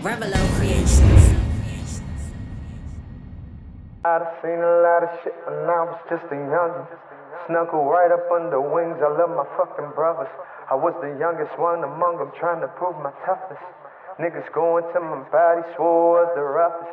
Revilo Creations. I'd seen a lot of shit when I was just a youngin'. Snuggle right up under wings, I love my fucking brothers. I was the youngest one among them, trying to prove my toughness. Niggas going to my body, swore I was the roughest.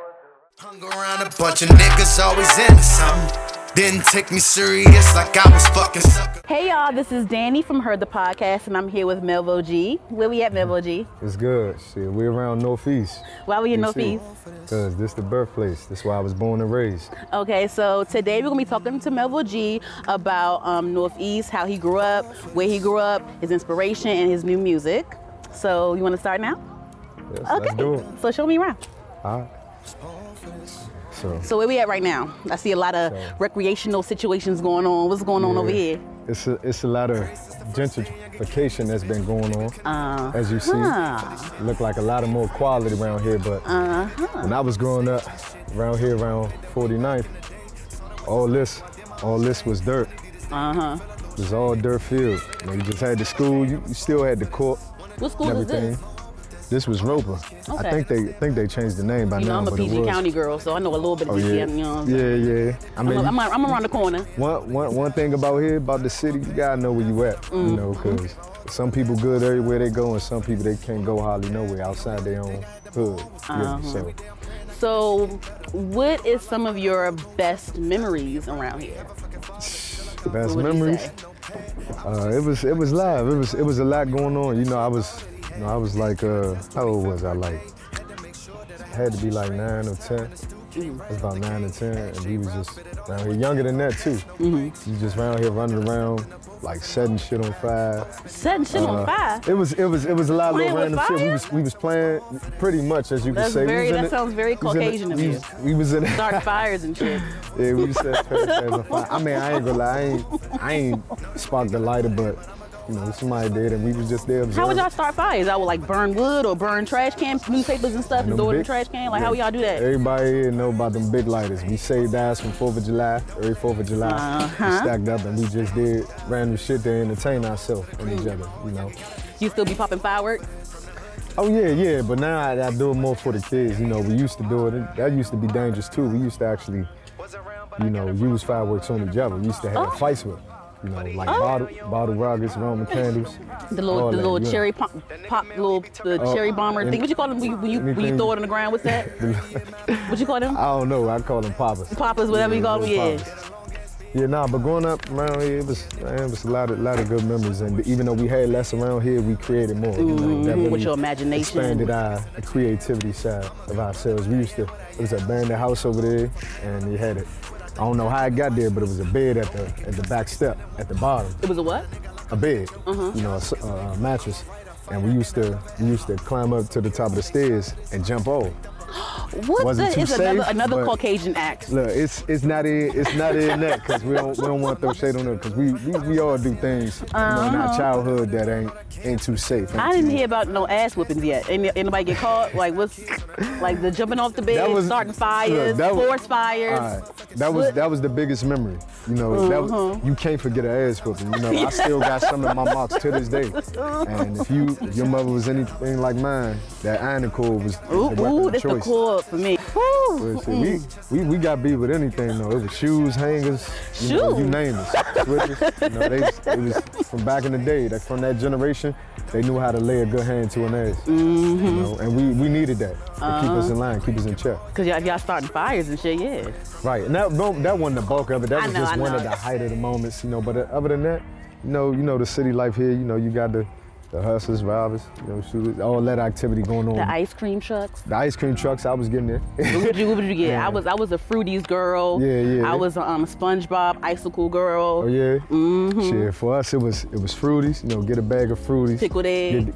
Hung around a bunch of niggas, always into something. Didn't take me serious like I was fucking sucker. Hey y'all, this is Danny from Heard the Podcast, and I'm here with Melvo G. Where we at, Melvo G? It's good. Shit, we around Northeast. Why we in Northeast? Because this the birthplace. This is where I was born and raised. Okay, so today we're gonna be talking to Melvo G about Northeast, how he grew up, where he grew up, his inspiration, and his new music. So you wanna start now? Yes, Okay, let's do it. so show me around. All right. So where we at right now? I see a lot of recreational situations going on. What's going on over here? It's a lot of gentrification that's been going on. As you see, look like a lot of more quality around here. But when I was growing up around here, around 49th, all this was dirt. It was all dirt field. You know, you just had the school. You still had the court. What school is this? This was Roper. Okay. I think they changed the name by now. now. I'm a PG County girl, so I know a little bit of PG. Yeah. You know what I'm saying? Yeah. I mean, I'm around the corner. One thing about here, about the city, you gotta know where you at. You know, because some people good everywhere they go, and some people they can't go hardly nowhere outside their own hood. So, what is some of your best memories around here? Best memories? It was live. It was a lot going on. You know, I was like, how old was I? Like, had to be like 9 or 10. I was about 9 or 10, and we was just around here, younger than that too. We just around here running around, like setting shit on fire. Setting shit on fire? It was a lot of little random fire? shit. We was playing pretty much, as you could say. That sounds very Caucasian of you. We was in it. Start fires and shit. Yeah, we set fires on fire. I mean, I ain't gonna lie, I ain't sparked the lighter, but you know, somebody did, and we was just there observing. How would y'all start fires? I would like burn wood or burn trash cans, newspapers and stuff, and throw it in the trash can? Like, how would y'all do that? Everybody here know about them big lighters. We saved ours from 4th of July, every 4th of July. We stacked up, and we just did random shit to entertain ourselves and each other, you know. You still be popping fireworks? Oh yeah, but now I do it more for the kids. You know, we used to do it. That used to be dangerous too. We used to actually, you know, use fireworks on each other. We used to have fights with them. You know, like bottle rockets, Roman candles. The little cherry cherry bomber thing. What you call them when you throw it on the ground? What's that? What you call them? I don't know. I call them poppers. Poppers, whatever you call them. Yeah. Yeah, but growing up around here, it was a lot of good memories. And even though we had less around here, we created more. You know, that really with your imagination. Expanded our creativity side of ourselves. It was a abandoned house over there, and we had it. I don't know how it got there, but it was a bed at the back step, at the bottom. It was a what? A bed, you know, a mattress. And we used to climb up to the top of the stairs and jump over. What is another Caucasian act? Look, it's not in that, because we don't want to throw shade on them, because we all do things you know, in our childhood that ain't too safe. I didn't hear about no ass whoopings yet. Anybody get caught? Like what's like the jumping off the bed, starting fires, forced fires? That was the biggest memory. You know, you can't forget an ass whooping. You know, I still got some of my marks to this day. And if your mother was anything like mine, that ironing cord was the weapon of choice. Cord for me. We got beat with anything though. It was shoes, hangers, you know, you name it. Switches. You know, it was from back in the day. Like from that generation, they knew how to lay a good hand to an ass. You know, and we needed that to keep us in line, keep us in check. Cause y'all starting fires and shit, yeah. Right, and that wasn't the bulk of it. That was just one of the height of the moments, you know. But other than that, you know the city life here. You know, you got the hustlers, robbers, you know, shooters, all that activity going on. The ice cream trucks. The ice cream trucks, I was getting there. What would you get? Yeah. I was a Fruities girl. Yeah. I was a SpongeBob icicle girl. Oh yeah. Shit, for us it was Fruities. You know, get a bag of Fruities. Pickled egg.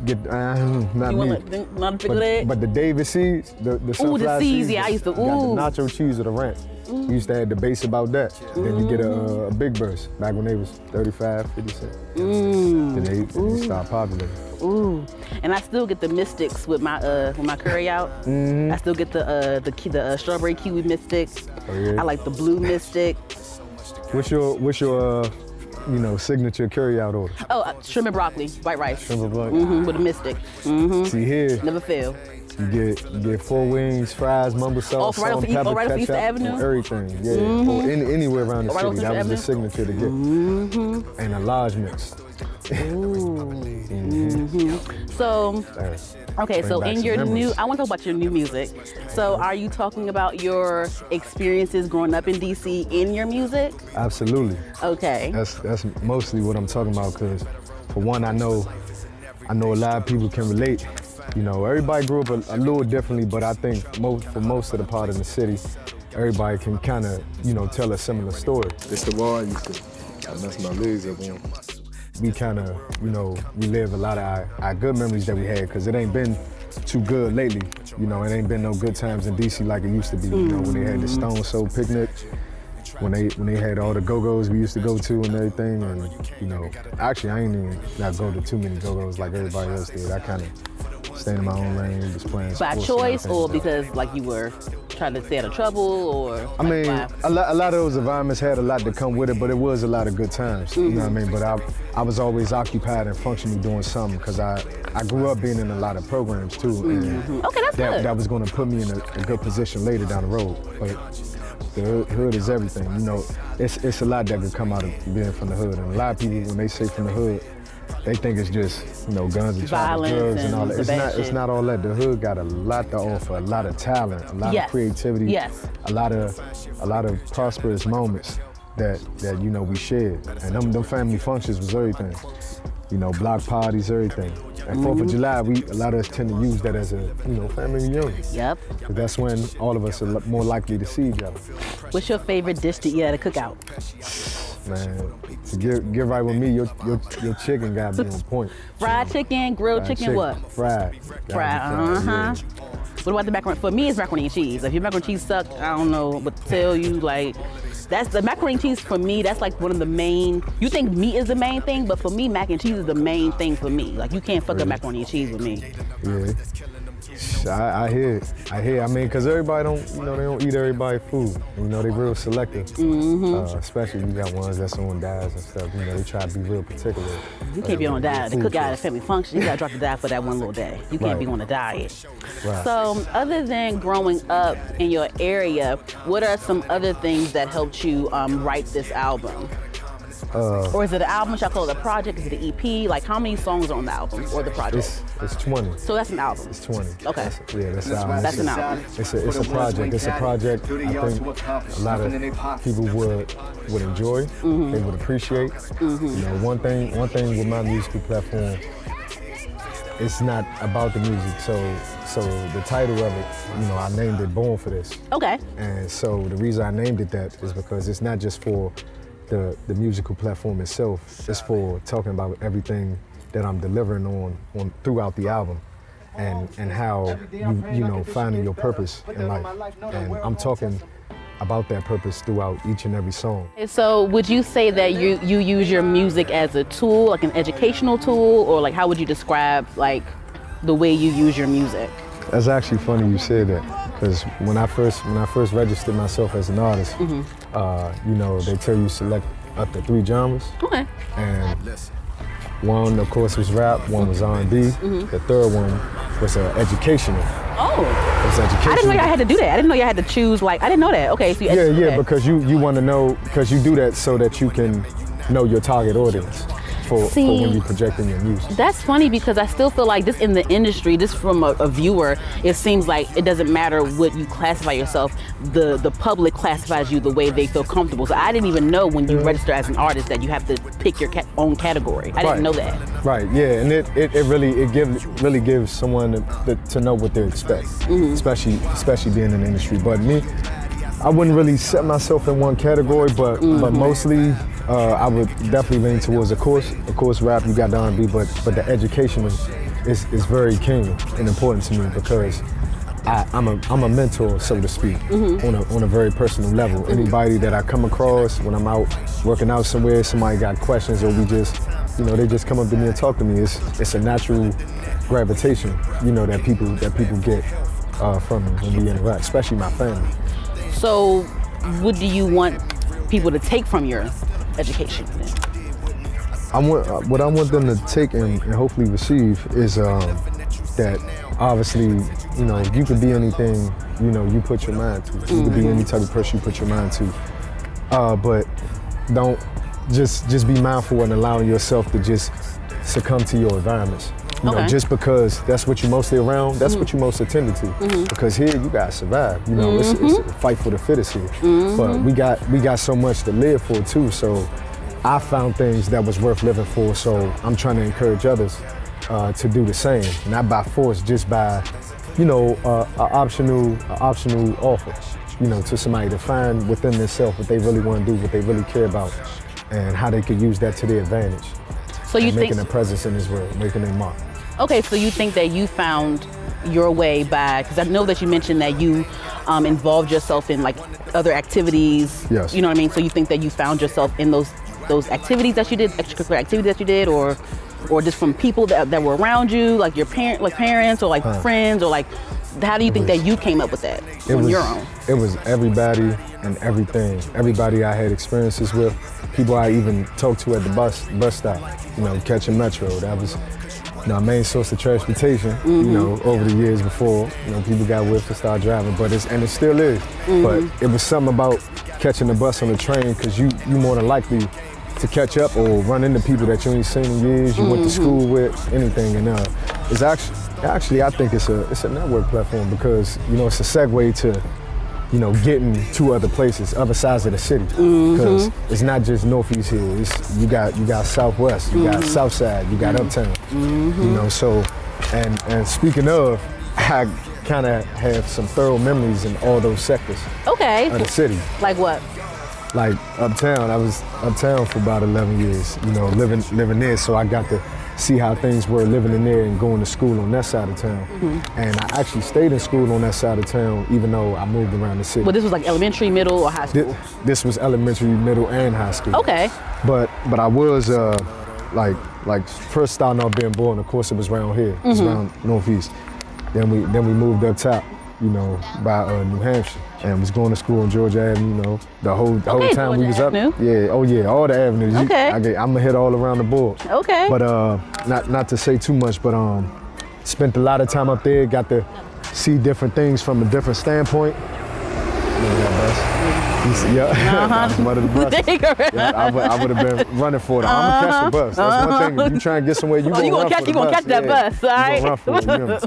Not me. Not a pickled egg. But the David seeds, the sunflower seeds. Yeah, I used to. Got the nacho cheese or the ranch. We used to have debates about that. Then you get a Big Burst back when they was 35, 50 cents. Then they stopped populating. Ooh, and I still get the Mystics with my curry out. I still get the strawberry kiwi Mystic. Oh, yeah. I like the blue Mystic. What's your signature curry out order? Oh, shrimp and broccoli, white rice. Shrimp and broccoli. With a Mystic. See here. Never fail. You get 4 wings, fries, mumbo sauce, right salt, off pepper, right off East ketchup, Avenue? on everything. Yeah, or anywhere around the city. That was the signature to get. And enlargements. So, okay, so in your new, I want to talk about your new music. So are you talking about your experiences growing up in DC in your music? Absolutely. Okay. That's mostly what I'm talking about, because for one, I know a lot of people can relate. You know, everybody grew up a little differently, but I think for most of the part of the city, everybody can kind of, you know, tell a similar story. It's the wall I used to mess my legs up on. We kind of, you know, relive a lot of our good memories that we had, because it ain't been too good lately. You know, it ain't been no good times in DC like it used to be. You know, when they had the Stone Soul picnic, when they had all the go-go's we used to go to and everything. And, you know, actually I ain't even not go to too many go-go's like everybody else did. I kind of stayed in my own lane, just playing sports. By choice, or because like you were trying to stay out of trouble, or? I mean, a lot of those environments had a lot to come with it, but it was a lot of good times. You know what I mean? But I was always occupied and functioning doing something, because I grew up being in a lot of programs too. And okay, that's good. That was going to put me in a good position later down the road. But the hood is everything. You know, it's a lot that could come out of being from the hood. And a lot of people, when they say from the hood, they think it's just, you know, guns and drugs and all that. It's not all that. The hood got a lot to offer, a lot of talent, a lot of creativity, a lot of prosperous moments that you know we shared. And them family functions was everything. You know, block parties, everything. And 4th of July, a lot of us tend to use that as a, you know, family reunion. Yep. Because that's when all of us are more likely to see each other. What's your favorite dish to eat at a cookout? Man, to get right with me, your chicken gotta be on point. Fried chicken, grilled chicken, what? Fried. Yeah. What about the macaroni? For me, it's macaroni and cheese. If your macaroni and cheese suck, I don't know what to tell you. Like, that's the macaroni and cheese for me. That's like one of the main. You think meat is the main thing, but for me, mac and cheese is the main thing for me. Like, you can't fuck up macaroni and cheese with me. Yeah. I hear it. I mean, because everybody don't, you know, they don't eat everybody's food. You know, they real selective. Especially you got ones that's on diets and stuff. You know, they try to be real particular. You can't be on a diet. The cook out at a family function, you gotta drop the diet for that one little day. You can't be on a diet. Right. So, other than growing up in your area, what are some other things that helped you write this album? Or is it an album? Should I call it a project? Is it an EP? Like, how many songs are on the album or the project? It's 20. So that's an album? It's 20. Okay. That's an album. That's an album. It's a project. It's a project I think a lot of people would enjoy. They would appreciate. You know, one thing with my musical platform, it's not about the music. So the title of it, you know, I named it Born for This. Okay. And so the reason I named it that is because it's not just for the musical platform itself. It's for talking about everything that I'm delivering on throughout the album, and how you know, finding your purpose in life. And I'm talking about that purpose throughout each and every song. So would you say that you use your music as a tool, like an educational tool, or like how would you describe like the way you use your music? That's actually funny you said that, because when I first registered myself as an artist, you know, they tell you select up to 3 genres. Okay. And one, of course, was rap. One was R&B. The third one was educational. Oh. It was educational. I didn't know y'all had to do that. I didn't know y'all had to choose. Like, I didn't know that. Okay, so you yeah, because you want to know, because you do that so that you can know your target audience. For when you're projecting your music. That's funny, because I still feel like this in the industry, this from a viewer, it seems like it doesn't matter what you classify yourself, the public classifies you the way they feel comfortable. So I didn't even know when you register as an artist that you have to pick your own category. I didn't know that. Right, yeah, and it really gives someone to know what they expect, especially being in the industry. But me, I wouldn't really set myself in one category, but mostly I would definitely lean towards, of course, rap. You got the R&B, but the education is very keen and important to me, because I'm a mentor, so to speak, on a very personal level. Anybody that I come across when I'm out working out somewhere, somebody got questions, or we just, you know, they just come up to me and talk to me. It's a natural gravitation, you know, that people get from me when we interact, especially my family. So, what do you want people to take from your education then? What I want them to take and hopefully receive is that obviously, you know, you could be anything, you know, you put your mind to. You could be any type of person you put your mind to. But don't just be mindful and allowing yourself to just succumb to your environments. You know, just because that's what you're mostly around, that's what you're most attended to. Because here you gotta survive. You know, it's a fight for the fittest here. But we got so much to live for too. So I found things that was worth living for. So I'm trying to encourage others to do the same, not by force, just by, you know, an optional offer. You know, to somebody to find within themselves what they really want to do, what they really care about, and how they could use that to their advantage. So you think making a presence in this world, making a mark. Okay, so you think that you found your way by, because I know that you mentioned that you involved yourself in like other activities. Yes. You know what I mean? So you think that you found yourself in those activities that you did, extracurricular activities that you did, or just from people that were around you, like your parents, or like friends, or like, how do you think that you came up with that on your own? It was everybody and everything. Everybody I had experiences with, people I even talked to at the bus stop, you know, catching Metro. That was, you know, our main source of transportation, you know, over the years before. You know, people got whipped to start driving, but it still is. But it was something about catching the bus on the train, because you more than likely to catch up or run into people that you ain't seen in years, you went to school with, anything. And it's actually I think it's a network platform, because, you know, it's a segue to, you know, getting to other places, other sides of the city. Because it's not just Northeast here. You got Southwest, you got Southside, you got Uptown. You know, so and speaking of, I kind of have some thorough memories in all those sectors of the city. Like what? Like Uptown, I was uptown for about 11 years, you know, living there, so I got to see how things were living in there and going to school on that side of town. And I actually stayed in school on that side of town, even though I moved around the city. But this was like elementary, middle, or high school? This was elementary, middle, and high school. Okay. But I was like first starting off being born, of course it was around here, it was around Northeast. Then we moved up top, you know, by New Hampshire, and was going to school on Georgia Avenue, you know, the whole time Georgia we was Avenue. up. Yeah, oh yeah, all the avenues. Okay. I'm gonna hit all around the board. Okay. But not to say too much, but spent a lot of time up there, got to see different things from a different standpoint. Yeah, one of the buses. Yeah, I would have been running for it. I'm gonna catch the bus. That's one thing. If you try and get somewhere, you gonna catch that bus, all right? Run for it, you know?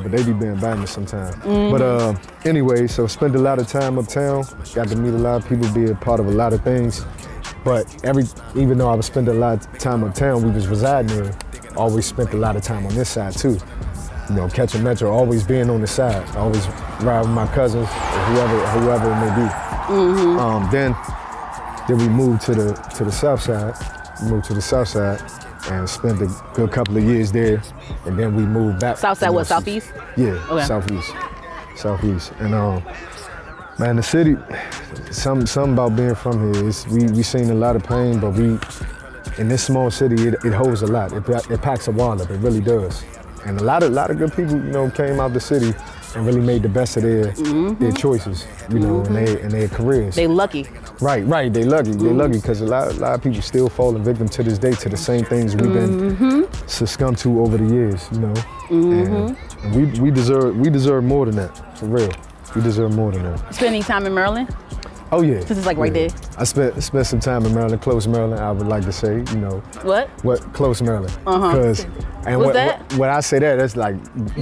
But they be being bad sometimes. But anyway, so spent a lot of time uptown. Got to meet a lot of people, be a part of a lot of things. But even though I was spending a lot of time uptown, we was residing there. Always spent a lot of time on this side too. You know, catching Metro, always being on the side. Always ride with my cousins, or whoever it may be. Then we moved to the south side. Moved to the south side and spent a good couple of years there. And then we moved back. South side, what, southeast? Yeah, okay. Southeast. And man, the city, something about being from here is we seen a lot of pain, but in this small city, it holds a lot. It packs a wallet, it really does. And a lot of good people, you know, came out the city and really made the best of their choices, you know, and their careers. They lucky. Right. They lucky. They lucky because a lot of people still falling victim to this day to the same things we've been succumbed to over the years, you know. And we deserve more than that, for real. We deserve more than that. Spend any time in Maryland? Oh yeah. This is like right there. I spent some time in Maryland, close Maryland. I would like to say, you know. What? Close Maryland. And when I say that, that's like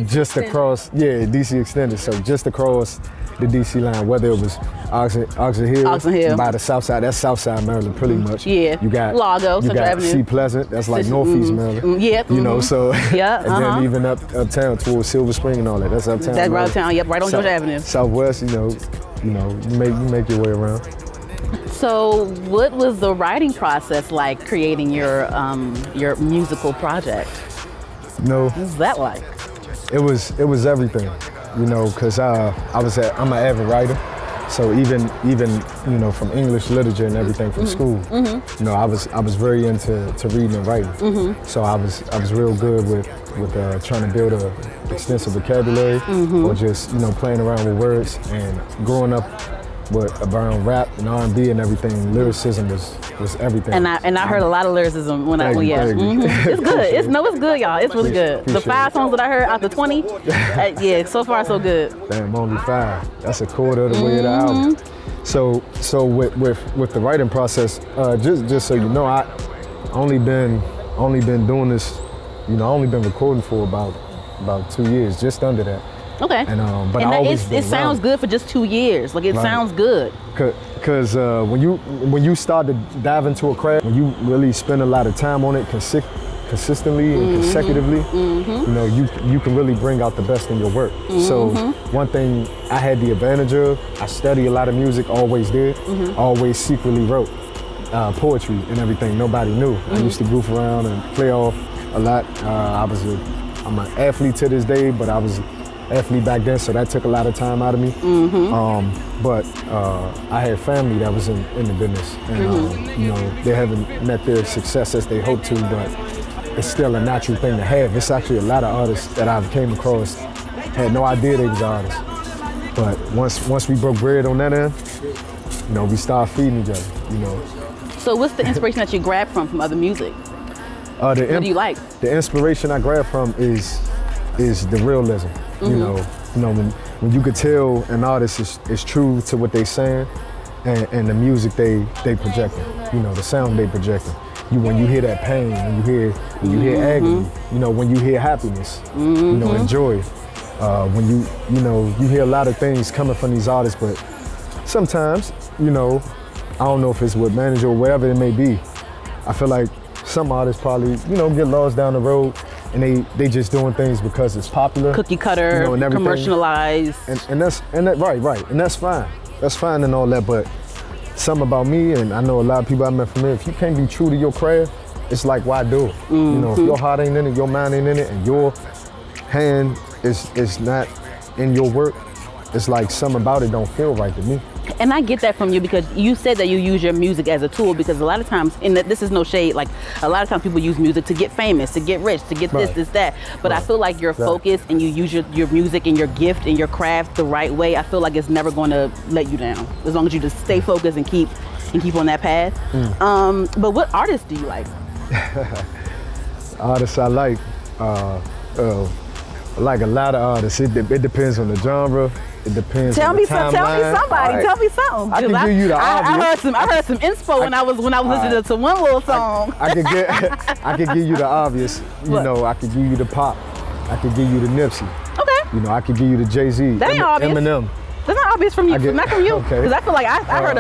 just across, DC extended. So just across the DC line, whether it was Oxon Hill, by the south side, that's south side Maryland pretty much. Yeah. You got Lago, Central Avenue. C Pleasant, that's like Northeast Maryland. Yep. You know, so yeah. And then even uptown towards Silver Spring and all that, that's uptown. That's right uptown, yep, right on Georgia Avenue. Southwest, you make your way around. So what was the writing process like, creating your musical project? No. What was that like? It was everything, you know, because I'm an avid writer. So even you know, from English literature and everything from school, you know, I was very into reading and writing. So I was real good with trying to build a extensive vocabulary, or just, you know, playing around with words. And growing up but around rap and R&B and everything, lyricism was everything. And I heard a lot of lyricism when Thank you. It's good. It's good, y'all. It's really good. The 5 songs that I heard out the 20, yeah, so far so good. Damn, only 5. That's a quarter of the way of the album. So with the writing process, just so you know, I only been doing this, you know, I only been recording for about 2 years, just under that. Okay. And but I always it sounds good for just 2 years. Like it sounds good. Cause when you start to dive into a craft, when you really spend a lot of time on it consistently and consecutively, you know, you can really bring out the best in your work. So one thing I had the advantage of, I study a lot of music, always did, always secretly wrote poetry and everything. Nobody knew. I used to goof around and play off a lot. I'm an athlete to this day, but I was athlete back then, so that took a lot of time out of me. But I had family that was in the business, and you know, they haven't met their success as they hoped to, but it's still a natural thing to have. It's actually a lot of artists that I've came across had no idea they was artists, but once we broke bread on that end, you know, we started feeding each other. You know. So what's the inspiration that you grab from other music? What do you like? The inspiration I grab from is the realism. You know when you could tell an artist is true to what they saying, and the music they projecting. You know, the sound they projecting. When you hear that pain, when you hear agony, you know, when you hear happiness, you know, and joy. When you hear a lot of things coming from these artists, but sometimes, you know, I don't know if it's with manager or whatever it may be. I feel like some artists probably, you know, get lost down the road and they just doing things because it's popular. Cookie cutter, you know, and commercialized. And that's right. And that's fine. That's fine and all that, but something about me, and I know a lot of people I met from here, if you can't be true to your craft, it's like, why do it? You know, if your heart ain't in it, your mind ain't in it, and your hand is not in your work, it's like something about it don't feel right to me. And I get that from you because you said that you use your music as a tool, because a lot of times, and this is no shade, like a lot of times people use music to get famous, to get rich, to get this, that. But I feel like you're focused and you use your music and your gift and your craft the right way. I feel like it's never going to let you down as long as you just stay focused and keep on that path. But what artists do you like? Artists I like a lot of artists. It depends on the genre. It depends. Tell on me the timeline. somebody. Tell me something. I can give you the obvious. I heard some inspo when I was listening to one little song. I could give you the obvious. You know, I could give you the pop. I could give you the Nipsey. Okay. You know, I could give you the Jay-Z. That ain't obvious. Eminem. That's not obvious from you. Not from you. Okay. Because I feel like I heard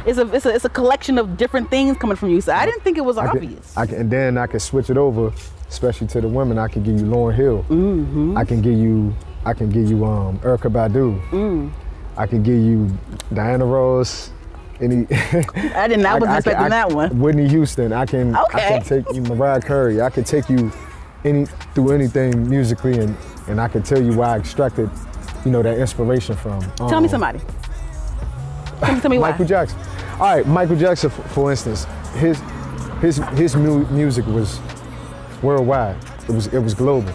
it's a collection of different things coming from you. So I didn't think it was obvious. And then I could switch it over, especially to the women. I could give you Lauryn Hill. I can give you Erykah Badu. I can give you Diana Ross. I wasn't expecting that one. Whitney Houston. I can take you Mariah Carey. I can take you through anything musically, and I can tell you where I extracted, you know, that inspiration from. Tell me somebody. Tell me why. Michael Jackson. All right, Michael Jackson, for instance, his music was worldwide. It was global.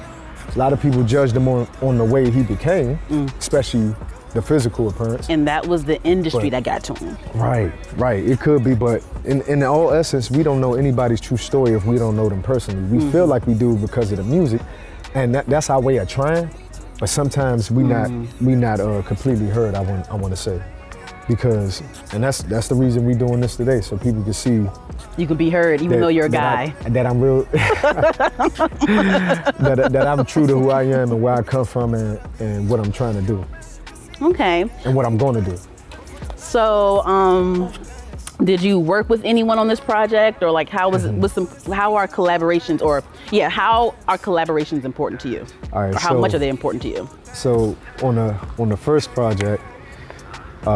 A lot of people judged him on the way he became, especially the physical appearance. And that was the industry that got to him. Right. It could be, but in all essence, we don't know anybody's true story if we don't know them personally. We feel like we do because of the music, and that's our way of trying. But sometimes we not completely heard. I want to say, because that's the reason we doing this today, so people can see. You can be heard even though you're a guy. That I'm real. that I'm true to who I am and where I come from and what I'm trying to do. Okay. And what I'm going to do. So, did you work with anyone on this project, or like how are collaborations, how are collaborations important to you? All right, or how much are they important to you? So on the first project, you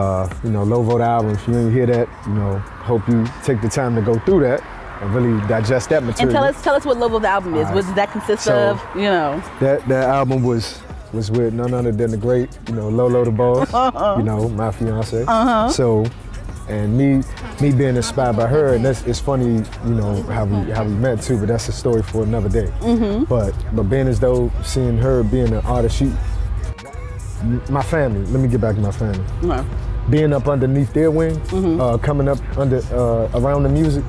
know, Melvo the album, if you didn't hear that, you know, hope you take the time to go through that and really digest that material. And tell us what Melvo the album is. What does that consist of? You know. That album was with none other than the great, you know, Lolo the Boss, you know, my fiance. So, and me being inspired by her, and it's funny, you know, how we met too, but that's a story for another day. But being as though seeing her being an artist, my family, let me get back to my family. being up underneath their wing, coming up under around the music,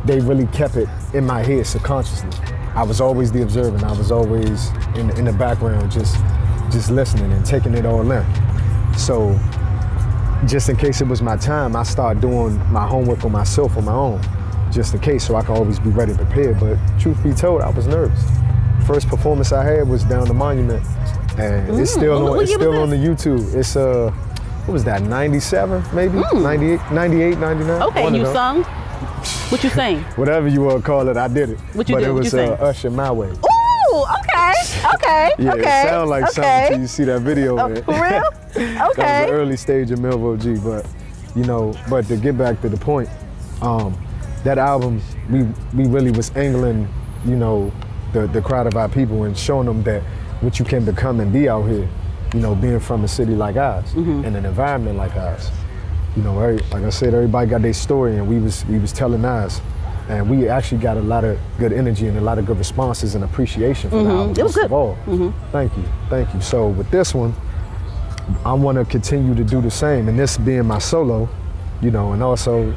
they really kept it in my head subconsciously. I was always the observer, and I was always in the background, just listening and taking it all in. So, just in case it was my time, I started doing my homework on myself on my own, just in case, so I could always be ready and prepared. But truth be told, I was nervous. First performance I had was down the Monument, and it's still on the YouTube. It's what was that, 97 maybe? 98, 99? Okay, and you sung? What you sang? Whatever you want to call it, I did it. What you but did? it was what you Usher My Way. Ooh, okay. Yeah, okay. It sound like something till you see that video. Man. For real? Okay. That was the early stage of Melvo G, but you know, but to get back to the point, that album, we really was angling, you know, the crowd of our people and showing them that what you can become and be out here, you know, being from a city like ours and an environment like ours. You know, like I said, everybody got their story, and we was telling ours, and we actually got a lot of good energy and a lot of good responses and appreciation for the album. It was good. Thank you. So with this one, I want to continue to do the same, and this being my solo, you know, and also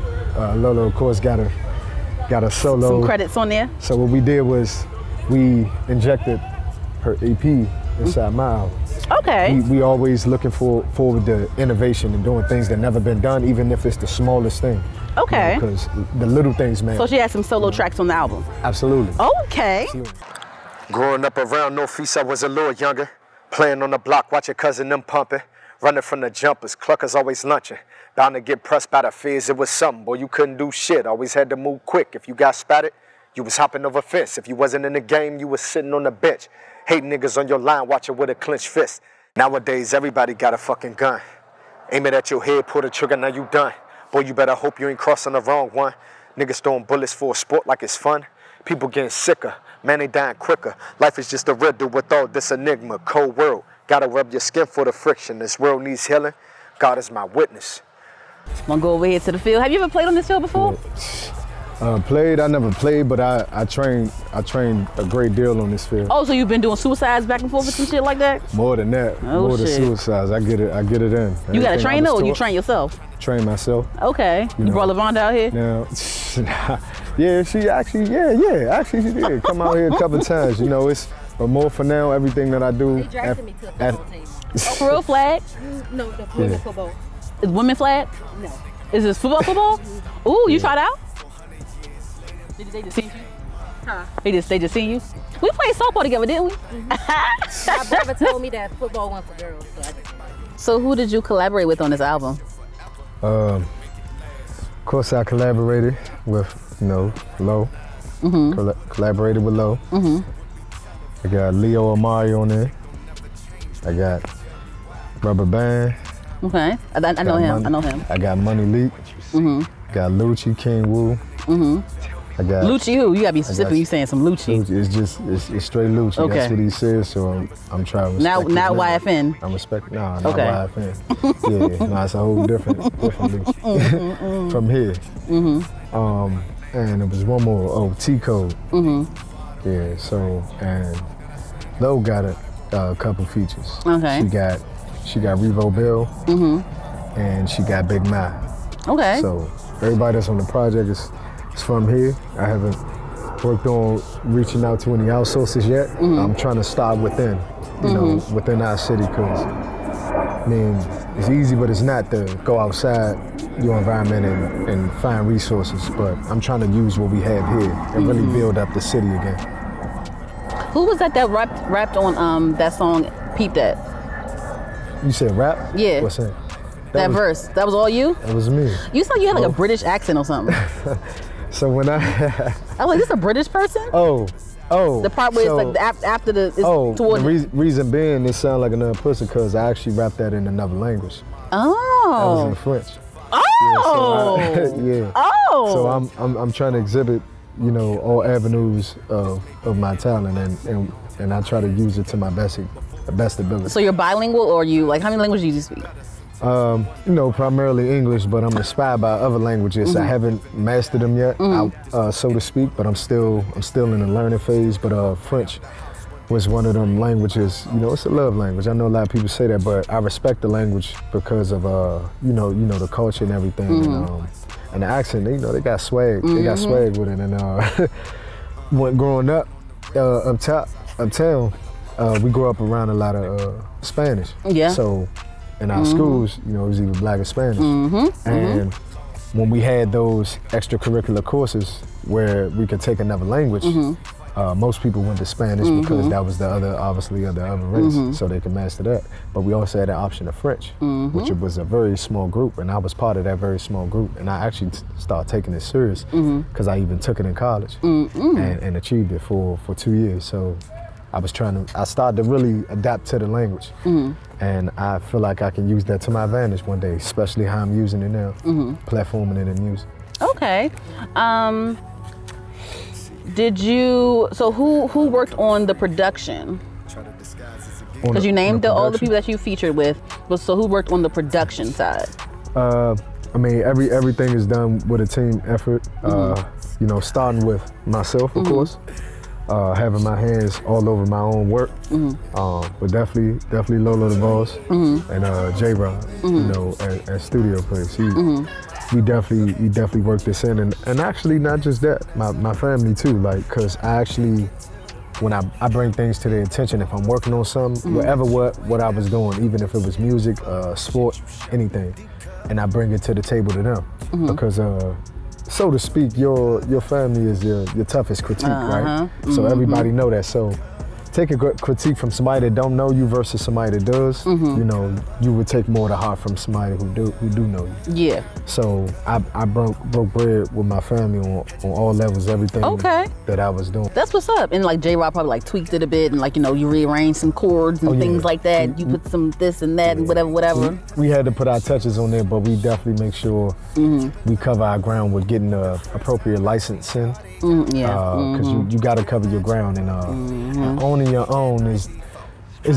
Lolo, of course, got a solo. Some credits on there. So what we did was we injected her EP inside my album. Okay. We always looking forward to innovation and doing things that never been done, even if it's the smallest thing. Okay. Because the little things, man. So she had some solo tracks on the album. Absolutely. Okay. Growing up around Northeast, I was a little younger. Playing on the block, watching cousin them pumping. Running from the jumpers, cluckers always lunching. Bound to get pressed by the fears, it was something. Boy, you couldn't do shit, always had to move quick. If you got spatted, you was hopping over fence. If you wasn't in the game, you was sitting on the bench. Hating niggas on your line, watching with a clenched fist. Nowadays, everybody got a fucking gun. Aim it at your head, pull the trigger, now you done. Boy, you better hope you ain't crossing the wrong one. Niggas throwing bullets for a sport like it's fun. People getting sicker, man, they dying quicker. Life is just a riddle with all this enigma. Cold world, gotta rub your skin for the friction. This world needs healing, God is my witness. Wanna go over here to the field? Have you ever played on this field before? I never played, but I trained a great deal on this field. Oh, so you've been doing suicides back and forth and some shit like that? More than that. Oh, more shit. than suicides. I get it in. You got to train though, or you train yourself? Train myself. Okay. You brought LaVonda out here? Now, yeah, she actually, actually she did come out here a couple times. You know, but more for now, everything that I do. They drafted me to a football team. Oh, for real flag? No, the women football. Is women flag? No. Is this football? Ooh, you tried out? Did they just see you? Huh? They just seen you? We played softball together, didn't we? My brother told me that football wasn't for girls, so I did. So who did you collaborate with on this album? Of course, I collaborated with, you know, Lo. Collaborated with Lo. I got Leo Amari on there. I got Rubber Band. Okay, I know him. I know him. I got Money Leak. Got Lucci, King Wu. I got Lucci who? You gotta be specific. You saying some Lucci. It's straight Lucci. Okay. That's what he says. So I'm trying to respect now his name. YFN. I'm respect. Nah, not Okay. YFN. Yeah, no, it's a whole different Lucci from here. And it was one more. Oh, T Code. Yeah. So and Lo got a couple features. Okay. She got Revo Bill. And she got Big Ma. Okay. So everybody that's on the project is from here. I haven't worked on reaching out to any outsources yet. I'm trying to start within, you know, within our city, because I mean, it's easy, but it's not to go outside your environment and find resources. But I'm trying to use what we have here and really build up the city again. Who was that rapped on that song, Peep That? You said rap? Yeah. What's that? That verse, that was all you? That was me. You sound like you had like a British accent or something. So when I was like, this a British person? Oh. The part where it's like after the, the reason being it sound like another person because I actually rapped that in another language. Oh. That was in French. Oh. Yeah. Oh. So I'm trying to exhibit, you know, all avenues of my talent and I try to use it to my best ability. So you're bilingual, or you like how many languages do you speak? You know, primarily English, but I'm inspired by other languages. I haven't mastered them yet, so to speak, but I'm still in the learning phase. But French was one of them languages, you know, it's a love language. I know a lot of people say that, but I respect the language because of, you know, the culture and everything. And the accent, you know, they got swag. They got swag with it. And when growing up, uptown, we grew up around a lot of Spanish. Yeah. So in our schools, you know, it was either black or Spanish. And when we had those extracurricular courses where we could take another language, most people went to Spanish because that was the other, obviously, the other race, so they could master that. But we also had the option of French, which was a very small group, and I was part of that very small group. And I actually started taking it serious because I even took it in college and achieved it for 2 years. So I started to really adapt to the language. And I feel like I can use that to my advantage one day, especially how I'm using it now, platforming it in music. Okay. Who worked on the production? Because you named all the people that you featured with, but so who worked on the production side? I mean, everything is done with a team effort. You know, starting with myself, of course, having my hands all over my own work, but definitely Lolo the Boss and J-Rod, you know, at Studio Place. We definitely worked this in, and actually not just that, my family too, like, cause I actually, when I bring things to their attention, if I'm working on something, whatever what I was doing, even if it was music, sport, anything, and I bring it to the table to them, because so to speak, your family is your toughest critique, right? So everybody know that. So take a critique from somebody that don't know you versus somebody that does, you know, you would take more to heart from somebody who do know you. Yeah. So I broke bread with my family on all levels, everything that I was doing. That's what's up. And like J-Rod probably like tweaked it a bit and like, you know, you rearranged some chords and things like that. You put some this and that and whatever. We had to put our touches on there, but we definitely make sure we cover our ground with getting the appropriate licensing. Because you got to cover your ground, and owning your own is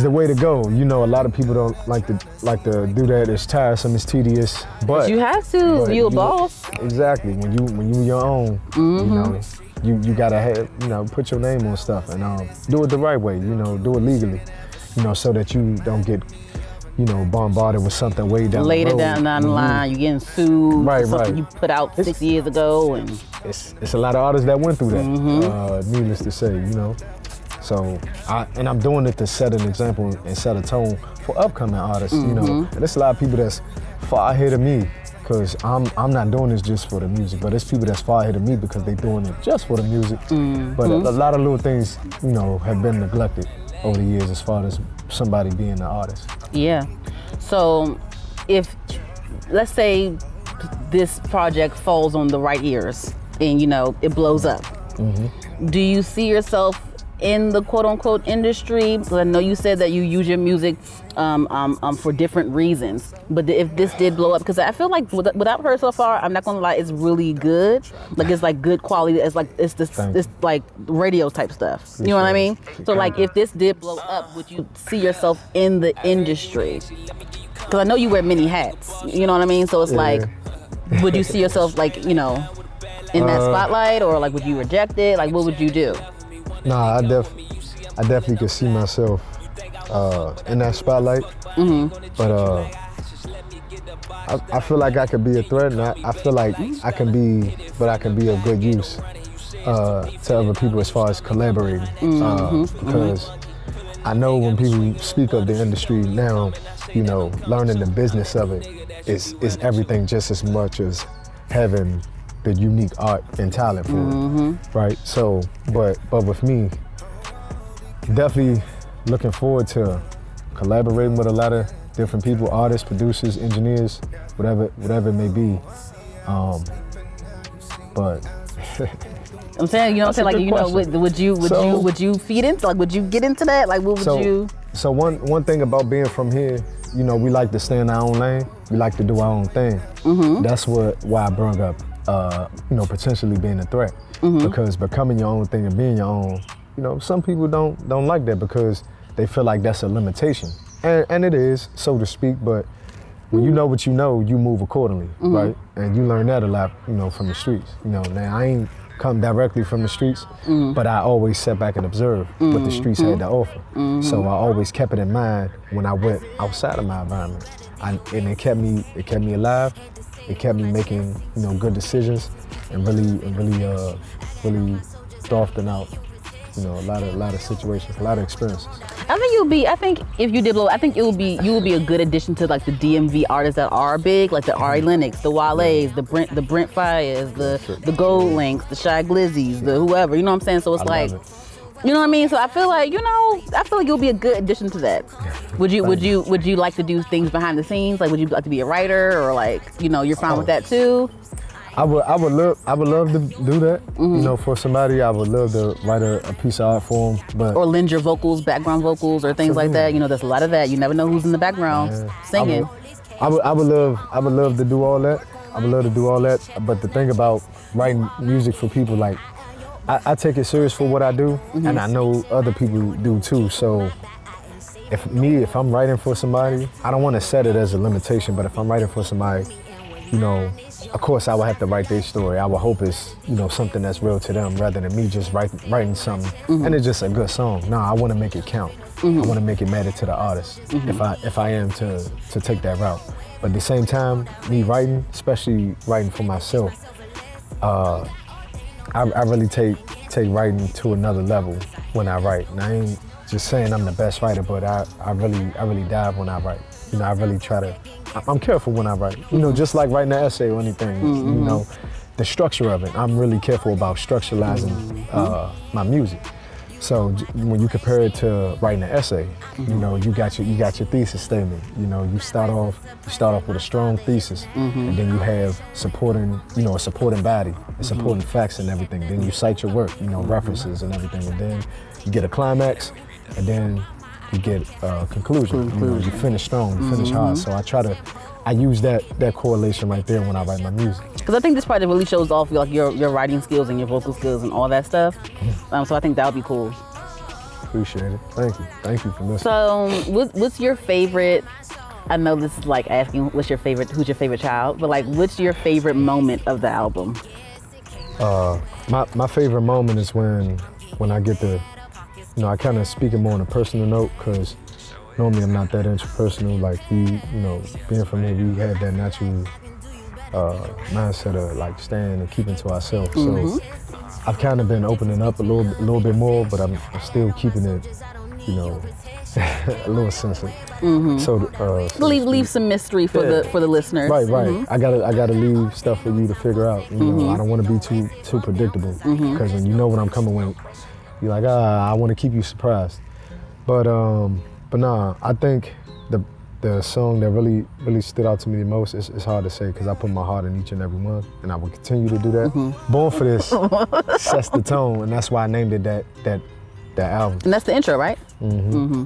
the way to go. You know, a lot of people don't like to do that. It's tiresome, it's tedious, but you have to. You a boss. Exactly. When you your own, you know, you gotta have, you know, put your name on stuff and do it the right way. You know, do it legally. You know, so that you don't get, you know, bombarded with something way down the road. Later down the line, you're getting sued for something you put out 6 years ago, and it's a lot of artists that went through that. Needless to say, you know. So I'm doing it to set an example and set a tone for upcoming artists, you know. And there's a lot of people that's far ahead of me, because I'm not doing this just for the music, but there's people that's far ahead of me because they're doing it just for the music. But a lot of little things, you know, have been neglected over the years as far as somebody being an artist. Yeah. So if, let's say this project falls on the right ears and, you know, it blows up, do you see yourself in the quote-unquote industry? Because I know you said that you use your music for different reasons, but if this did blow up, because I feel like what I've heard so far, I'm not gonna lie, it's really good. Like, it's like good quality. It's like it's like radio type stuff. You know what I mean? So like, if this did blow up, would you see yourself in the industry? Because I know you wear many hats. You know what I mean? So it's like, would you see yourself like, you know, in that spotlight, or like would you reject it? Like, what would you do? Nah, I definitely could see myself in that spotlight. But I feel like I could be a threat, and I feel like I can be of good use to other people as far as collaborating. Because I know when people speak of the industry now, you know, learning the business of it is everything just as much as having the unique art and talent for it, right? So, but with me, definitely looking forward to collaborating with a lot of different people, artists, producers, engineers, whatever it may be. But I'm saying, you know what I'm saying, like, you know, would you feed into, like, would you get into that? Like, what would you? So one thing about being from here, you know, we like to stay in our own lane. We like to do our own thing. That's why I brought up, you know, potentially being a threat. Because becoming your own thing and being your own, you know, some people don't like that because they feel like that's a limitation. And it is, so to speak, but when you know what you know, you move accordingly, right? And you learn that a lot, you know, from the streets. You know, now I come directly from the streets, but I always sat back and observed what the streets had to offer. So I always kept it in mind when I went outside of my environment. And it kept me alive. It kept me making, you know, good decisions and really soften out, you know, a lot of situations, a lot of experiences. I think if you did, I think you would be a good addition to like the DMV artists that are big, like the Ari Lennox, the Wale's, the Brent Fayez, the Gold Links, the Shy Glizzies, the whoever. You know what I'm saying? So it's like, you know what I mean? So I feel like, you know, you'll be a good addition to that. Would you like to do things behind the scenes? Like, would you like to be a writer, or like, you know, you're fine with that too? I would love to do that. You know, for somebody, I would love to write a piece of art for them. But or lend your vocals, background vocals, or things like that. You know, there's a lot of that. You never know who's in the background singing. I would love to do all that. I would love to do all that. But the thing about writing music for people, like, I take it serious for what I do, and I know other people do too. So if I'm writing for somebody, I don't want to set it as a limitation. But if I'm writing for somebody, you know, of course, I would have to write their story. I would hope it's, you know, something that's real to them rather than me just writing something and it's just a good song. No, I want to make it count. I want to make it matter to the artist if I am to take that route. But at the same time, me writing, especially writing for myself, I really take writing to another level when I write. And I ain't just saying I'm the best writer, but I really dive when I write. You know, I really try to. I'm careful when I write. You know, just like writing an essay or anything. You know, the structure of it. I'm really careful about structuralizing my music. So when you compare it to writing an essay, you know, you got your thesis statement. You know, you start off with a strong thesis, and then you have supporting, you know, a supporting body, and supporting facts and everything. Then you cite your work, you know, references and everything, and then you get a climax, and then you get a conclusion. You know, you finish strong, you finish hard. So I use that correlation right there when I write my music. Because I think this project really shows off like your writing skills and your vocal skills and all that stuff. So I think that would be cool. Appreciate it. Thank you for listening. So what's your favorite? I know this is like asking who's your favorite child, but like what's your favorite moment of the album? My favorite moment is when I get to, you know, I kind of speak it more on a personal note, because normally I'm not that interpersonal. Like you know, being from here, we had that natural mindset of like staying and keeping to ourselves. So I've kind of been opening up a little bit more, but I'm still keeping it, you know, a little sensitive. So leave some mystery for the listeners. Right. I gotta leave stuff for you to figure out. You know, I don't want to be too predictable, because when you know what I'm coming with, you're like, I want to keep you surprised. But nah, I think the song that really stood out to me the most is hard to say, because I put my heart in each and every one, and I will continue to do that. Born for This sets the tone, and that's why I named it that album. And that's the intro, right?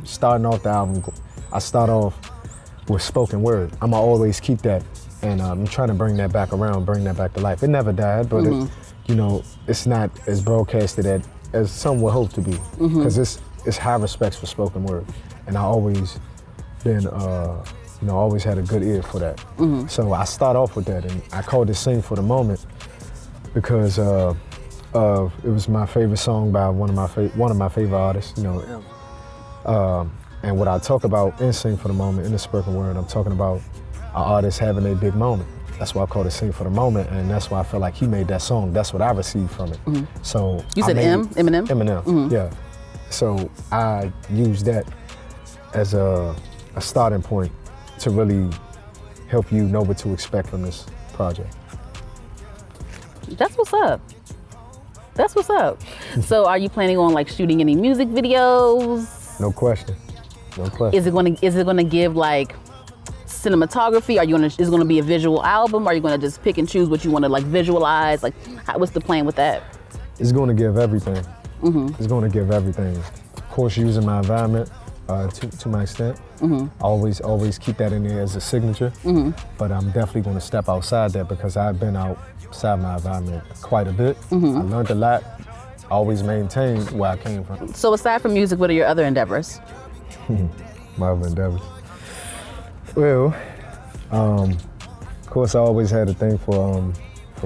Starting off the album, I start off with spoken word. I'ma always keep that, and I'm trying to bring that back around, bring that back to life. It never died, but it, you know, it's not as broadcasted as some would hope to be, because it's high respect for spoken word, and I always been, you know, always had a good ear for that. So I start off with that, and I called it "Sing for the Moment" because it was my favorite song by one of my favorite artists, you know. And what I talk about in "Sing for the Moment" in the spoken word, I'm talking about an artist having a big moment. That's why I called it "Sing for the Moment," and that's why I feel like he made that song. That's what I received from it. So you said Eminem? Eminem, yeah. So I used that as a starting point to really help you know what to expect from this project. That's what's up. That's what's up. So are you planning on like shooting any music videos? No question. No question. Is it gonna give like cinematography? Is it gonna be a visual album? Are you gonna just pick and choose what you wanna like visualize? Like what's the plan with that? It's gonna give everything. It's gonna give everything. Of course, using my environment to my extent. Always keep that in there as a signature. But I'm definitely gonna step outside that, because I've been outside my environment quite a bit. I learned a lot. Always maintained where I came from. So aside from music, what are your other endeavors? My other endeavors. Well, of course, I always had a thing for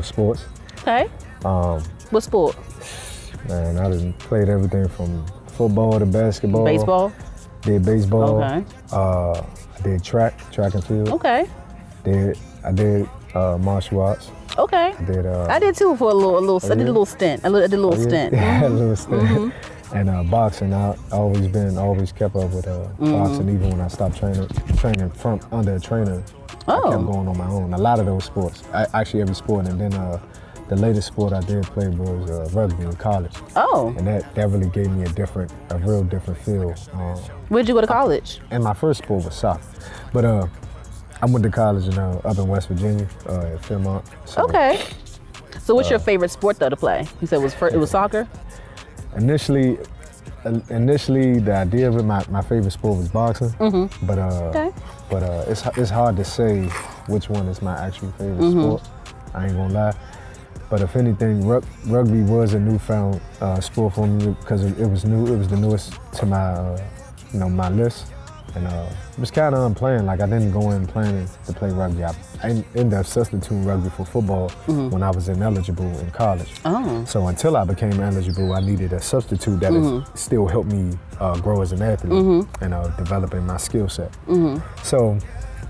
sports. Okay. What sport? Man, I done played everything from football to basketball. Baseball? Did baseball. Okay. I did track and field. Okay. I did martial arts. Okay. I did too for a little. I did a little stint. I did a little stint. Yeah, a little stint. And boxing, I always kept up with boxing, even when I stopped training from under a trainer. I kept going on my own. A lot of those sports, actually every sport, and then the latest sport I did play was rugby in college. Oh. And that really gave me a real different feel. Where'd you go to college? And my first sport was soccer, but I went to college up in West Virginia at Fairmont. So, okay. So what's your favorite sport though to play? You said it was soccer? Initially, the idea of it, my favorite sport was boxing. Mm-hmm. But it's hard to say which one is my actual favorite sport. I ain't gonna lie. But if anything, rugby was a newfound sport for me because it was new. It was the newest to my my list, and it was kind of unplanned. Like I didn't go in planning to play rugby. I ended up substituting rugby for football when I was ineligible in college. Oh. So until I became eligible, I needed a substitute that still helped me grow as an athlete and developing my skill set. So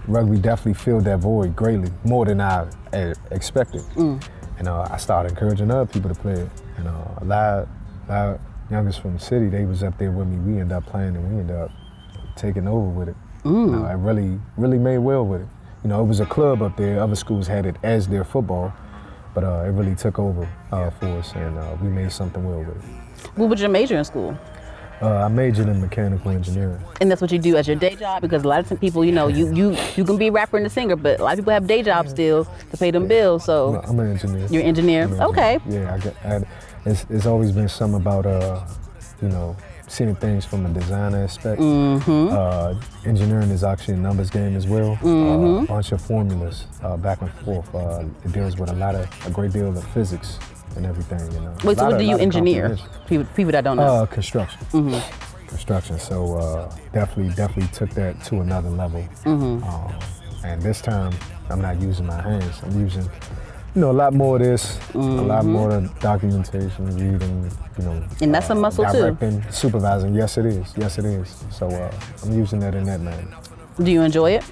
rugby definitely filled that void greatly, more than I expected. And I started encouraging other people to play it. And a lot youngest from the city, they was up there with me. We ended up playing and we ended up taking over with it. I really made well with it. It was a club up there. Other schools had it as their football, but it really took over for us, and we made something well with it. What was your major in school? I majored in mechanical engineering. And that's what you do as your day job? Because a lot of people, you can be a rapper and a singer, but a lot of people have day jobs still to pay them bills, so. No, I'm an engineer. You're an engineer? Okay. Yeah, it's always been something about, seeing things from a design aspect. Engineering is actually a numbers game as well. A bunch of formulas back and forth. It deals with a great deal of physics and everything. Wait, so what do you engineer? People that don't know. Construction. Construction. So definitely took that to another level. And this time, I'm not using my hands. I'm using, a lot more of this, a lot more of documentation, reading, And that's a muscle directing, too. supervising. Yes, it is. Yes, it is. So I'm using that in that manner. Do you enjoy it?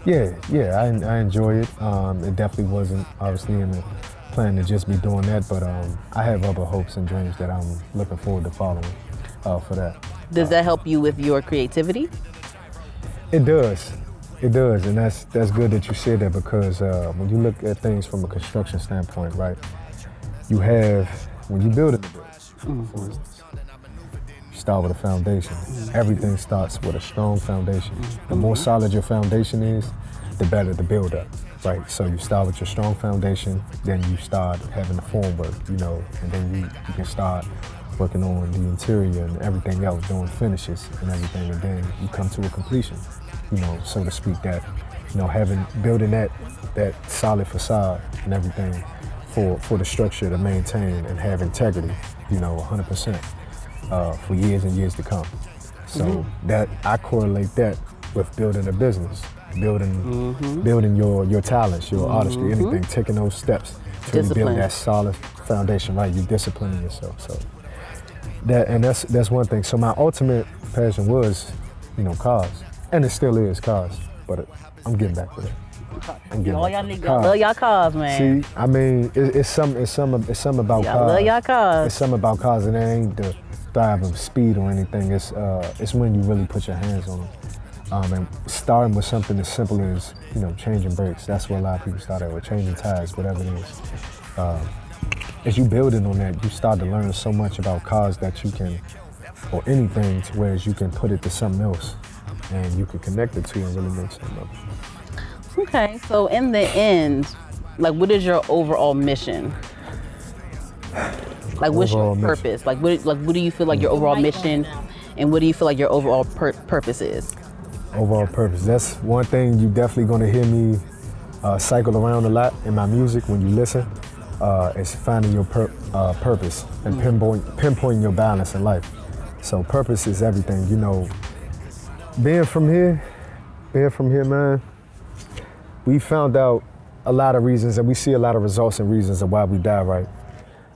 Yeah, I enjoy it. It definitely wasn't obviously in the plan to just be doing that, but I have other hopes and dreams that I'm looking forward to following for that. Does that help you with your creativity? It does. It does, and that's good that you said that because when you look at things from a construction standpoint, right, when you build a bridge, for instance, you start with a foundation. Everything starts with a strong foundation. The more solid your foundation is, the better the build-up, right? So you start with your strong foundation, then you start having the formwork, and then you can start working on the interior and everything else, doing finishes and everything, and then you come to a completion, so to speak, that, building that solid facade and everything for the structure to maintain and have integrity, 100% for years and years to come. So that I correlate that with building a business, building your talents, your artistry, anything, taking those steps to really build that solid foundation, right? You're disciplining yourself. So that's one thing. So my ultimate passion was, cars, and it still is cars. But I'm getting back to that. All y'all niggas love y'all cars, man. See, I mean, it's something about cars. Love y'all cars. It's something about cars, and it ain't the thrive of speed or anything. It's when you really put your hands on them. And starting with something as simple as, changing brakes. That's what a lot of people start at, with changing tires, whatever it is. As you building on that, you start to learn so much about cars that you can, or anything, to where you can put it to something else, and you can connect it to and really make something of it. Okay, so in the end, what is your overall mission? What's your purpose? What do you feel like your overall mission, and what do you feel like your overall purpose is? Overall purpose. That's one thing you definitely gonna hear me cycle around a lot in my music when you listen. Is finding your purpose and pinpointing your balance in life. So purpose is everything. Being from here, man, we found out a lot of reasons, and we see a lot of results and reasons of why we die, right?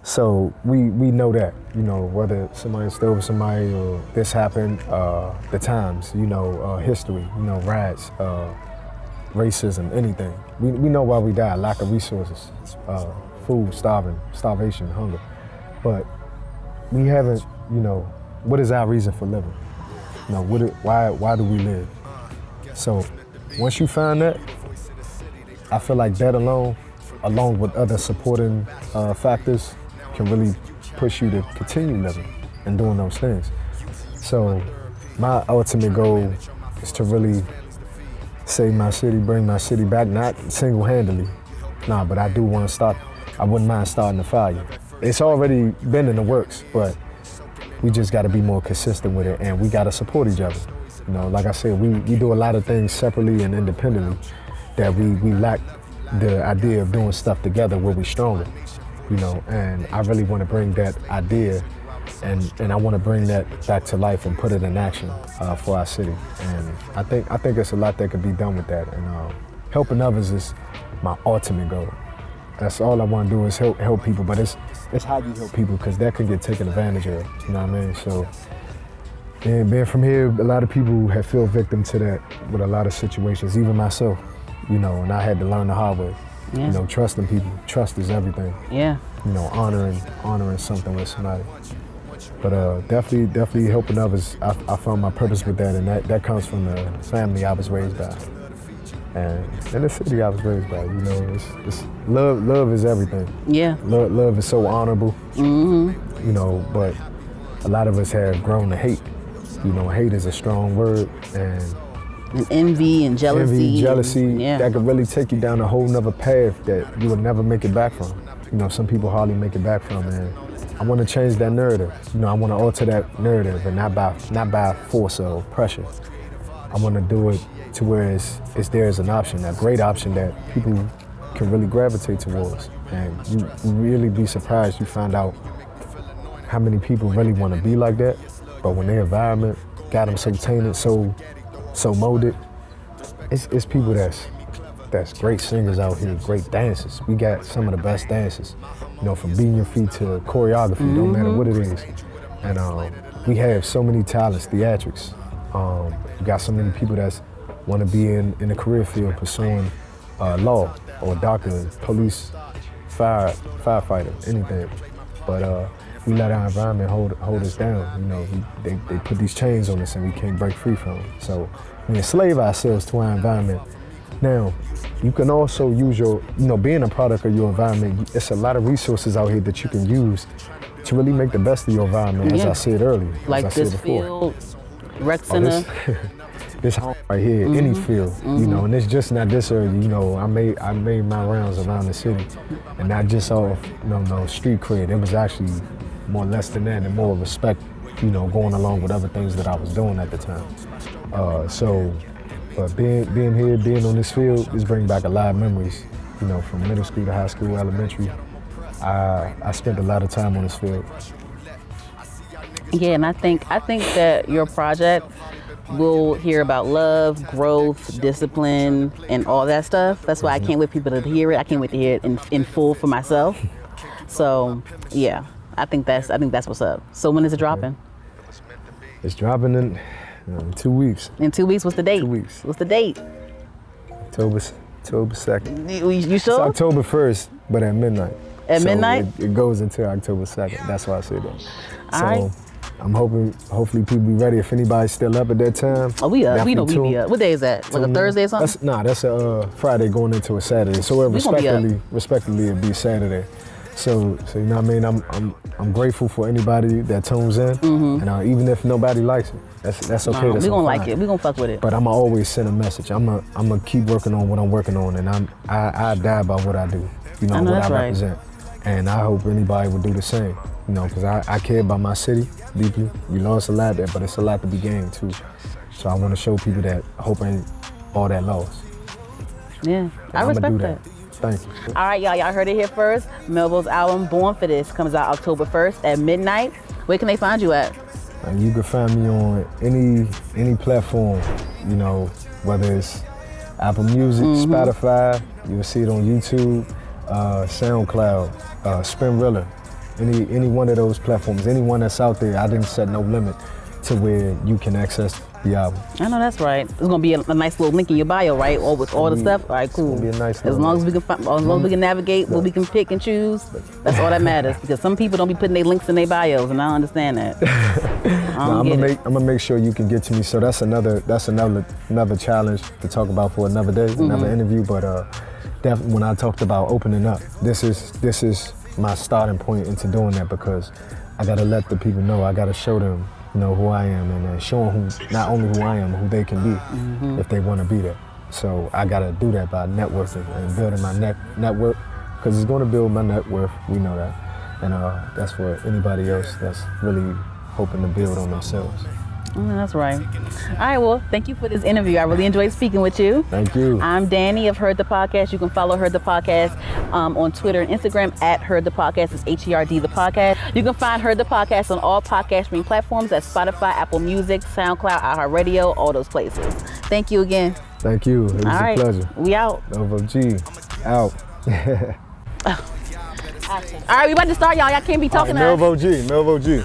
So we know that, you know, whether somebody stole with somebody or this happened, the times, you know, history, you know, riots, racism, anything. We know why we die, lack of resources, food, starvation, hunger. But we haven't, you know, what is our reason for living? You know, why do we live? So once you find that, I feel like that alone, along with other supporting factors, can really push you to continue living and doing those things. So my ultimate goal is to really save my city, bring my city back, not single-handedly, nah, but I do want to start, I wouldn't mind starting the fire. It's already been in the works, but we just got to be more consistent with it, and we got to support each other. You know, like I said, we do a lot of things separately and independently that we lack the idea of doing stuff together where we're stronger. You know, and I really want to bring that idea and I want to bring that back to life and put it in action for our city. And I think it's a lot that could be done with that. And helping others is my ultimate goal. That's all I want to do is help people, but it's how you help people, because that can get taken advantage of, you know what I mean? So, and being from here, a lot of people have fell victim to that with a lot of situations, even myself, you know, and I had to learn the hard way. Yeah. You know, trusting people. Trust is everything. Yeah. You know, honoring something with somebody. But definitely helping others. I found my purpose with that, and that comes from the family I was raised by, and the city I was raised by. You know, it's love is everything. Yeah. Love is so honorable. Mm-hmm. You know, but a lot of us have grown to hate. You know, hate is a strong word, and envy and jealousy. That could really take you down a whole nother path that you would never make it back from. You know, some people hardly make it back from, and I want to change that narrative. You know, I want to alter that narrative, and not by force or pressure. I want to do it to where it's there as an option, a great option that people can really gravitate towards. And you really be surprised you find out how many people really want to be like that, but when their environment got them so tainted, so molded, it's people that's great singers out here, great dancers. We got some of the best dancers, you know, from beating your feet to choreography, don't matter what it is. And we have so many talents, theatrics. We got so many people that want to be in the career field pursuing law or doctor, police, firefighter, anything. But we let our environment hold us down. You know, they put these chains on us and we can't break free from them. So we enslave ourselves to our environment. Now, you can also use being a product of your environment, it's a lot of resources out here that you can use to really make the best of your environment, as I said earlier. Like this field, rec center. This home right here, any field, you know, and it's just not this area, you know, I made my rounds around the city, and not just off, no street cred. It was actually more less than that and more respect, you know, going along with other things that I was doing at the time. But being here, being on this field, is bringing back a lot of memories, you know, from middle school to high school, elementary. I spent a lot of time on this field. Yeah, and I think that your project will hear about love, growth, discipline, and all that stuff. That's why I can't wait for people to hear it. I can't wait to hear it in full for myself. So yeah, I think that's what's up. So when is it dropping? It's dropping in 2 weeks. In 2 weeks, what's the date? 2 weeks. What's the date? October 2nd. You sure? It's October 1st, but at midnight. At midnight? It goes until October 2nd. That's why I say that. All right. I'm hopefully people be ready. If anybody's still up at that time. Oh, we up. We know we be up. What day is that? Like a Thursday or something? That's a Friday going into a Saturday. So respectively, it'll be Saturday. So you know what I mean? I'm grateful for anybody that tunes in, and even if nobody likes it, that's okay. No, we gonna like it. We gonna fuck with it. But I'ma always send a message. I'ma keep working on what I'm working on, and I die by what I do. You know what I represent, and I hope anybody will do the same. You know, because I care about my city deeply. We lost a lot there, but it's a lot to be gained too. So I want to show people that hope ain't all that lost. Yeah, I respect that. Thank you. All right, y'all heard it here first. Melvo's album, Born for This, comes out October 1st at midnight. Where can they find you at? You can find me on any platform, you know, whether it's Apple Music, Spotify, you'll see it on YouTube, SoundCloud, Spinrilla. any one of those platforms, anyone that's out there. I didn't set no limit to where you can access the album. I know that's right. It's gonna be a nice little link in your bio, right? All with all the stuff. All right, cool. It's gonna be a nice as long as we can find, as long as we can navigate what we can pick and choose, that's all that matters. Because some people don't be putting their links in their bios, and I don't understand that. I'm gonna make sure you can get to me. So that's another challenge to talk about for another day, another interview. But definitely when I talked about opening up, this is my starting point into doing that, because I gotta let the people know. I gotta show them, you know, who I am, and show them not only who I am, who they can be if they want to be there. So I gotta do that by networking and building my network, because it's gonna build my net worth. We know that, and that's for anybody else that's really hoping to build on themselves. That's right. All right, well, thank you for this interview. I really enjoyed speaking with you. Thank you. I'm Danny of Heard the Podcast. You can follow Heard the Podcast on Twitter and Instagram at Heard the Podcast. It's HERD the Podcast. You can find Heard the Podcast on all podcast streaming platforms at Spotify, Apple Music, SoundCloud, iHeartRadio, all those places. Thank you again. Thank you. It was a pleasure. We out. Melvo G, out. All right, we about to start, y'all. Y'all can't be talking to us. Melvo G.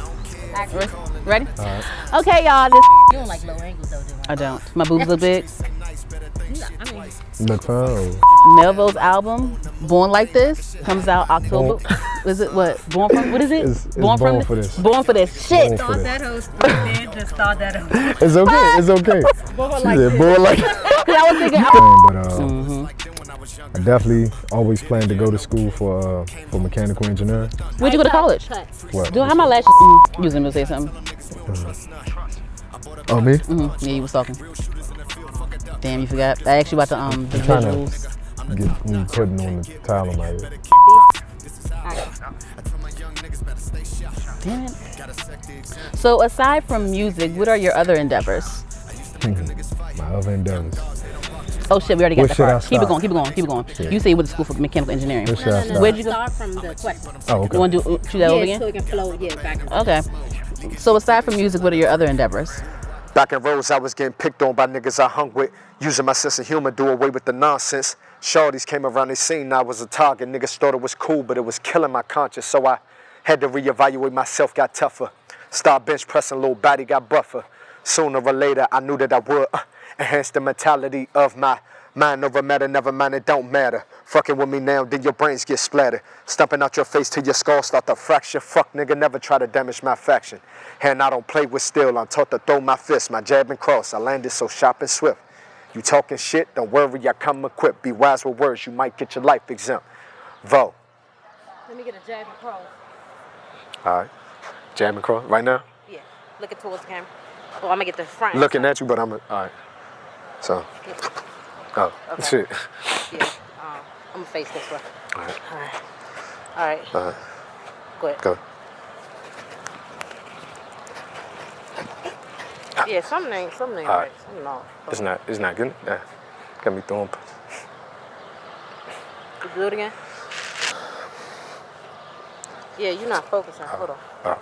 Ready? All right. Okay, y'all. You don't like low angles though, do you? I don't. My boobs look big. No, I mean, Look fine. Melvo's album, Born Like This, comes out October. Is it what? Born from? What is it? It's Born for This. Born for This. Shit. start that host, man. Just start that host. It's okay. It's okay. Born She like said, this. born like I was thinking. But I definitely always planned to go to school for mechanical engineering. Where'd you go to college? What? Dude, how my lashes? You was gonna say something? Oh, me? Yeah, you was talking. Damn, you forgot. I asked you about the visuals. Get me putting on the towel on my head. Damn it. So aside from music, what are your other endeavors? My other endeavors. Oh shit, we already got Where that should I part. Keep it start? going. Yeah. You say you went to school for mechanical engineering. Where should I start? Where'd you go? Start from the question. Oh, okay. You want to shoot that over Yeah, so again? it can flow, back and forth. Okay. So aside from music, what are your other endeavors? Back in Rose, I was getting picked on by niggas I hung with. Using my sense of humor, do away with the nonsense. Shorties came around, they seen I was a target. Niggas thought it was cool, but it was killing my conscience. So I had to reevaluate myself, got tougher. Start bench pressing, little body got buffer. Sooner or later, I knew that I would enhance the mentality of my mind over matter, never mind, it don't matter. Fucking with me now, then your brains get splattered. Stumping out your face till your skull start to fracture. Fuck nigga, never try to damage my faction. And I don't play with steel, I'm taught to throw my fist, my jab and cross. I landed so sharp and swift. You talking shit, don't worry, I come equipped. Be wise with words, you might get your life exempt. Vo. Let me get a jab and cross. All right. Jab and cross, right now? Yeah, looking towards the camera. Oh, I'm gonna get the front. Looking at you, but I'm, all right. So, oh, Okay. shit. Yeah, I'm gonna face this way. All right. All right. Go ahead. Go. Yeah, something ain't All right. right. Something off. It's not good. Yeah. Got me throwing. You do it again? Yeah, you're not focusing. Hold on. All right.